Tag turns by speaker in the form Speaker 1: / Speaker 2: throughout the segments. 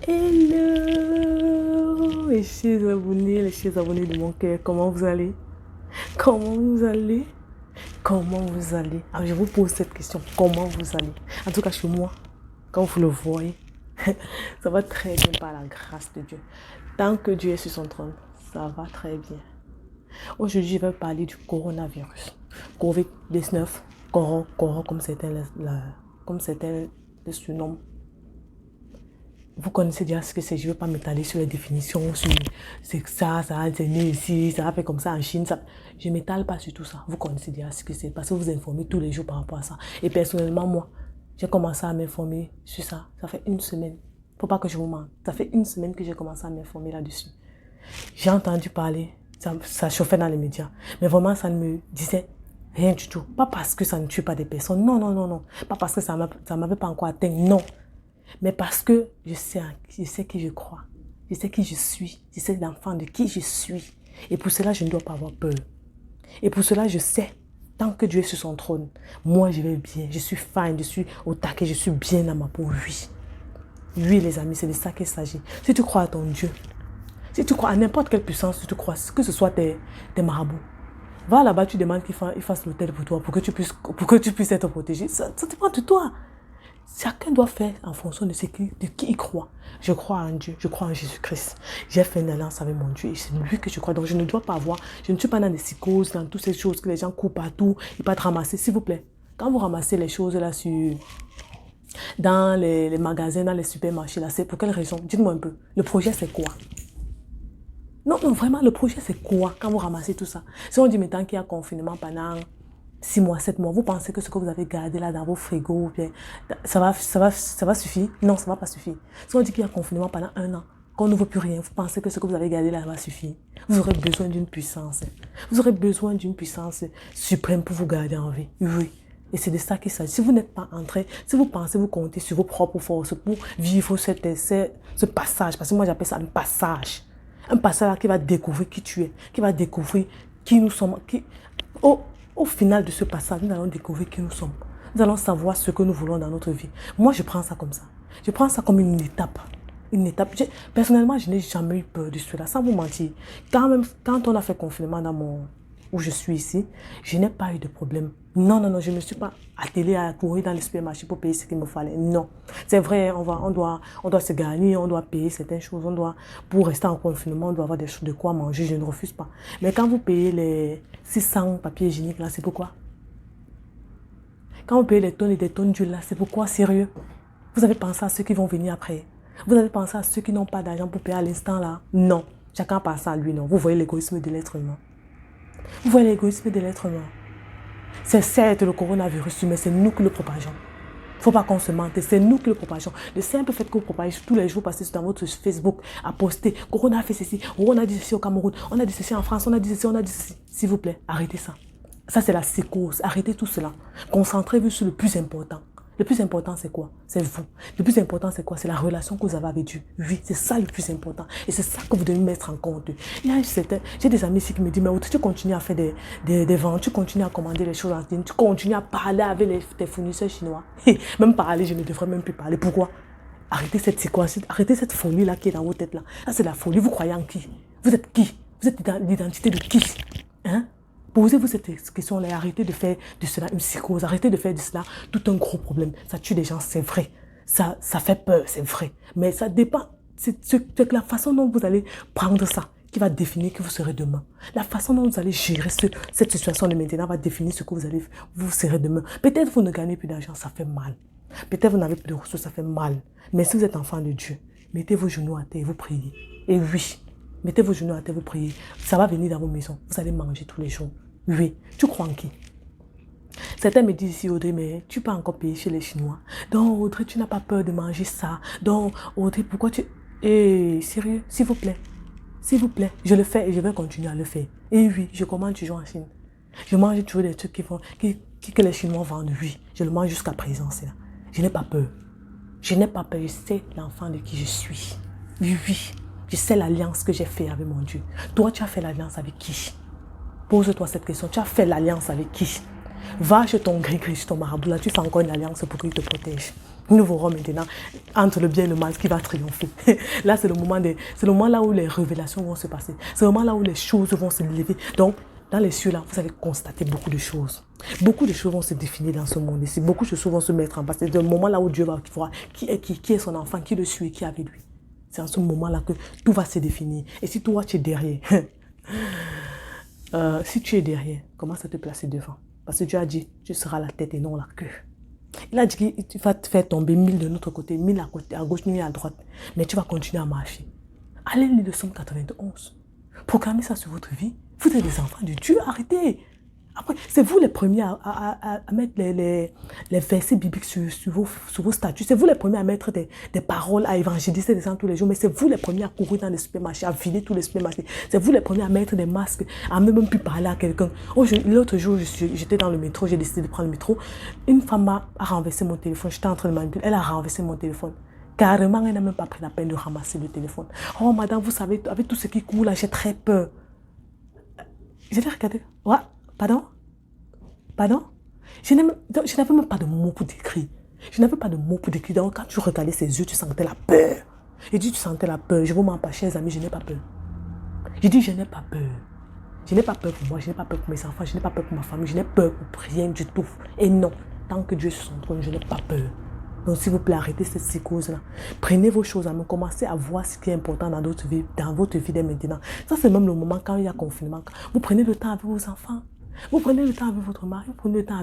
Speaker 1: Hello, les chers abonnés de mon cœur, comment vous allez? Comment vous allez? Comment vous allez? Alors, je vous pose cette question, comment vous allez? En tout cas, chez moi, quand vous le voyez, ça va très bien par la grâce de Dieu. Tant que Dieu est sur son trône, ça va très bien. Aujourd'hui, je vais parler du coronavirus. Covid-19, comme certains le surnomment. Vous connaissez déjà ce que c'est, je ne vais pas m'étaler sur les définitions, c'est ça a été né ici, ça a fait comme ça en Chine. Je ne m'étale pas sur tout ça. Vous connaissez déjà ce que c'est parce que vous informez tous les jours par rapport à ça. Et personnellement, moi, j'ai commencé à m'informer sur ça. Ça fait une semaine. Il ne faut pas que je vous mente. Ça fait une semaine que j'ai commencé à m'informer là-dessus. J'ai entendu parler, ça chauffait dans les médias. Mais vraiment, ça ne me disait rien du tout. Pas parce que ça ne tue pas des personnes. Non, non, non, non. Pas parce que ça ne m'avait pas encore atteint. Non. Mais parce que je sais qui je crois, je sais qui je suis, je sais l'enfant de qui je suis. Et pour cela, je ne dois pas avoir peur. Et pour cela, je sais, tant que Dieu est sur son trône, moi je vais bien, je suis fine, je suis au taquet, je suis bien dans ma peau, oui. Oui les amis, c'est de ça qu'il s'agit. Si tu crois à ton Dieu, si tu crois à n'importe quelle puissance, si tu crois, que ce soit tes marabouts, va là-bas, tu demandes qu'ils fassent l'hôtel pour toi, pour que tu puisses être protégé. Ça dépend de toi. Chacun doit faire en fonction de qui il croit. Je crois en Dieu, je crois en Jésus-Christ. J'ai fait une alliance avec mon Dieu et c'est lui que je crois. Donc je ne dois pas avoir, je ne suis pas dans des psychoses, dans toutes ces choses que les gens coupent partout, ils peuvent ramasser. S'il vous plaît, quand vous ramassez les choses là dans les magasins, dans les supermarchés, là, c'est pour quelle raison? Dites-moi un peu. Le projet c'est quoi? Non, non, vraiment, le projet c'est quoi quand vous ramassez tout ça? Si on dit maintenant qu'il y a confinement pendant 6 mois, 7 mois, vous pensez que ce que vous avez gardé là dans vos frigos, bien, ça va suffire? Non, ça ne va pas suffire. Si on dit qu'il y a confinement pendant 1 an, qu'on ne veut plus rien, vous pensez que ce que vous avez gardé là va suffire? Vous aurez besoin d'une puissance. Vous aurez besoin d'une puissance suprême pour vous garder en vie. Oui. Et c'est de ça qu'il s'agit. Si vous n'êtes pas entré, si vous pensez vous comptez sur vos propres forces pour vivre ce passage, parce que moi j'appelle ça un passage. Un passage qui va découvrir qui tu es, qui va découvrir qui nous sommes. Au final de ce passage, nous allons découvrir qui nous sommes. Nous allons savoir ce que nous voulons dans notre vie. Moi, je prends ça comme ça. Je prends ça comme une étape. Une étape. Personnellement, je n'ai jamais eu peur de cela, sans vous mentir. Quand on a fait confinement où je suis ici, je n'ai pas eu de problème. Non, non, non, je ne me suis pas attelée à courir dans le supermarché pour payer ce qu'il me fallait. Non. C'est vrai, on doit se gagner, on doit payer certaines choses, pour rester en confinement, on doit avoir des choses de quoi manger, je ne refuse pas. Mais quand vous payez les 600 papiers hygiéniques là, c'est pourquoi? Quand vous payez les tonnes et des tonnes d'huile là, c'est pourquoi? Sérieux? Vous avez pensé à ceux qui vont venir après? Vous avez pensé à ceux qui n'ont pas d'argent pour payer à l'instant là? Non. Chacun pense à lui, non. Vous voyez l'égoïsme de l'être humain. Vous voyez l'égoïsme de l'être humain. C'est certes le coronavirus, mais c'est nous qui le propageons. Il ne faut pas qu'on se mente, c'est nous qui le propageons. Le simple fait que vous propagez tous les jours, passez dans votre Facebook à poster, Corona a fait ceci, on a dit ceci au Cameroun, on a dit ceci en France, on a dit ceci, on a dit ceci. S'il vous plaît, arrêtez ça. Ça, c'est la psychose. Arrêtez tout cela. Concentrez-vous sur le plus important. Le plus important, c'est quoi? C'est vous. Le plus important, c'est quoi? C'est la relation que vous avez avec Dieu. Oui, c'est ça le plus important. Et c'est ça que vous devez mettre en compte. J'ai des amis ici qui me disent, mais tu continues à faire des ventes, tu continues à commander les choses en ligne, tu continues à parler avec tes fournisseurs chinois. Même parler, je ne devrais même plus parler. Pourquoi? Arrêtez cette séquence, arrêtez cette folie-là qui est dans vos têtes là. Ça, c'est la folie. Vous croyez en qui? Vous êtes qui? Vous êtes l'identité de qui? Hein? Posez-vous cette question-là et arrêtez de faire de cela une psychose. Arrêtez de faire de cela tout un gros problème. Ça tue des gens, c'est vrai. Ça fait peur, c'est vrai. Mais ça dépend. C'est la façon dont vous allez prendre ça qui va définir qui vous serez demain. La façon dont vous allez gérer cette situation de maintenant va définir ce que vous serez demain. Peut-être vous ne gagnez plus d'argent, ça fait mal. Peut-être vous n'avez plus de ressources, ça fait mal. Mais si vous êtes enfant de Dieu, mettez vos genoux à terre et vous priez. Et oui, mettez vos genoux à terre, vous priez. Ça va venir dans vos maisons. Vous allez manger tous les jours. Oui, tu crois en qui? Certains me disent ici, Audrey, mais tu peux encore payer chez les Chinois. Donc, Audrey, tu n'as pas peur de manger ça. Donc, Audrey, pourquoi tu... Sérieux, s'il vous plaît. S'il vous plaît, je le fais et je vais continuer à le faire. Et oui, je commande toujours en Chine. Je mange toujours des trucs que les Chinois vendent. Oui, je le mange jusqu'à présent, c'est là. Je n'ai pas peur. Je n'ai pas peur, je sais l'enfant de qui je suis. Oui, oui, je sais l'alliance que j'ai faite avec mon Dieu. Toi, tu as fait l'alliance avec qui? Pose-toi cette question. Tu as fait l'alliance avec qui? Va chez ton gris-gris, chez ton marabout. Là, tu fais encore une alliance pour qu'il te protège. Nous verrons maintenant entre le bien et le mal qui va triompher. Là, c'est le moment là où les révélations vont se passer. C'est le moment là où les choses vont se lever. Donc, dans les cieux là, vous allez constater beaucoup de choses. Beaucoup de choses vont se définir dans ce monde ici. Beaucoup de choses vont se mettre en place. C'est le moment là où Dieu va voir qui est son enfant, qui le suit et qui est avec lui. C'est en ce moment là que tout va se définir. Et si toi, tu es derrière, si tu es derrière, commence à te placer devant. Parce que Dieu a dit, tu seras la tête et non la queue. Il a dit qu'il va te faire tomber 1000 de l'autre côté, 1000 à gauche, 1000 à droite. Mais tu vas continuer à marcher. Allez lire le Somme 91. Programmez ça sur votre vie. Vous êtes des enfants de Dieu, arrêtez. Après, c'est vous les premiers à mettre les versets bibliques sur vos statuts. C'est vous les premiers à mettre des paroles, à évangéliser les gens tous les jours. Mais c'est vous les premiers à courir dans les supermarchés, à vider tous les supermarchés. C'est vous les premiers à mettre des masques, à même plus parler à quelqu'un. L'autre jour, j'étais dans le métro, j'ai décidé de prendre le métro. Une femme a renversé mon téléphone. J'étais en train de manipuler. Elle a renversé mon téléphone. Carrément, elle n'a même pas pris la peine de ramasser le téléphone. Oh, madame, vous savez, avec tout ce qui court là, j'ai très peur. J'ai regardé. Ouais. Pardon? Pardon? Je n'avais même pas de mots pour décrire. Je n'avais pas de mots pour décrire. Donc, quand tu regardais ses yeux, tu sentais la peur. J'ai dit, tu sentais la peur. Je vous mens pas, chers amis, je n'ai pas peur. J'ai dit, je n'ai pas peur. Je n'ai pas peur pour moi, je n'ai pas peur pour mes enfants, je n'ai pas peur pour ma famille, je n'ai peur pour rien du tout. Et non, tant que Dieu est sur son trône, je n'ai pas peur. Donc, s'il vous plaît, arrêtez cette psychose-là. Prenez vos choses à main, commencez à voir ce qui est important dans votre vie dès maintenant. Ça, c'est même le moment quand il y a confinement. Vous prenez le temps avec vos enfants. Vous prenez le temps avec votre mari, vous prenez le temps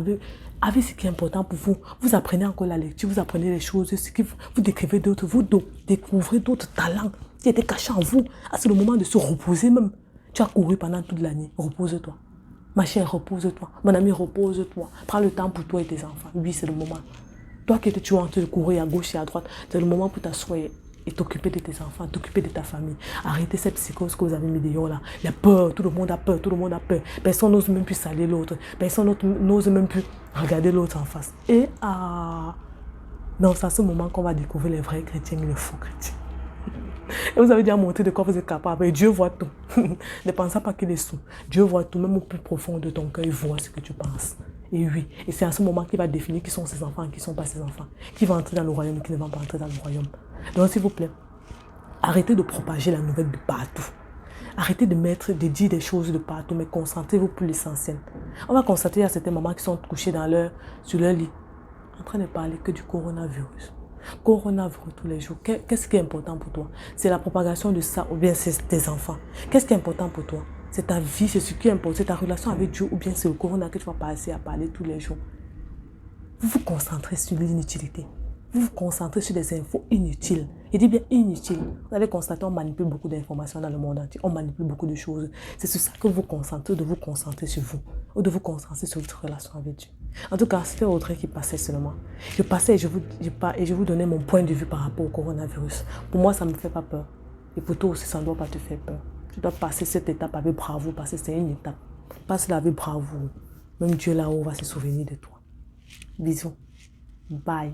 Speaker 1: avec ce qui est important pour vous. Vous apprenez encore la lecture, vous apprenez les choses, vous découvrez d'autres, vous découvrez d'autres talents qui étaient cachés en vous. Ah, c'est le moment de se reposer même. Tu as couru pendant toute l'année, repose-toi. Ma chère, repose-toi. Mon ami, repose-toi. Prends le temps pour toi et tes enfants. Oui, c'est le moment. Toi qui es en train de courir à gauche et à droite, c'est le moment pour t'asseoir et t'occuper de tes enfants, t'occuper de ta famille. Arrêtez cette psychose que vous avez mis dehors là. La peur, tout le monde a peur, tout le monde a peur. Personne n'ose même plus saluer l'autre. Personne n'ose même plus regarder l'autre en face. Et non, c'est à ce moment qu'on va découvrir les vrais chrétiens et les faux chrétiens. Et vous avez déjà montré de quoi vous êtes capable. Et Dieu voit tout. Ne pensez pas qu'il est sous. Dieu voit tout, même au plus profond de ton cœur, il voit ce que tu penses. Et oui, et c'est à ce moment qu'il va définir qui sont ses enfants, qui ne sont pas ses enfants, qui vont entrer dans le royaume et qui ne vont pas entrer dans le royaume. Donc s'il vous plaît, arrêtez de propager la nouvelle de partout. Arrêtez de dire des choses de partout, mais concentrez-vous pour l'essentiel. On va constater à certains mamans qui sont couchées sur leur lit, en train de parler que du coronavirus. Coronavirus tous les jours. Qu'est-ce qui est important pour toi? C'est la propagation de ça ou bien c'est tes enfants? Qu'est-ce qui est important pour toi? C'est ta vie, c'est ce qui est important, c'est ta relation avec Dieu ou bien c'est le corona que tu vas passer à parler tous les jours. Vous vous concentrez sur l'inutilité. Vous vous concentrez sur des infos inutiles. Je dis bien inutiles. Vous allez constater, on manipule beaucoup d'informations dans le monde entier. On manipule beaucoup de choses. C'est sur ça que vous vous concentrez, de vous concentrer sur vous. Ou de vous concentrer sur votre relation avec Dieu. En tout cas, c'était Audrey qui passait seulement. Je passais et je vous donnais mon point de vue par rapport au coronavirus. Pour moi, ça ne me fait pas peur. Et pour toi aussi, ça ne doit pas te faire peur. Tu dois passer cette étape avec bravoure, parce que c'est une étape. Passe-la avec bravoure. Même Dieu là-haut va se souvenir de toi. Bisous. Bye.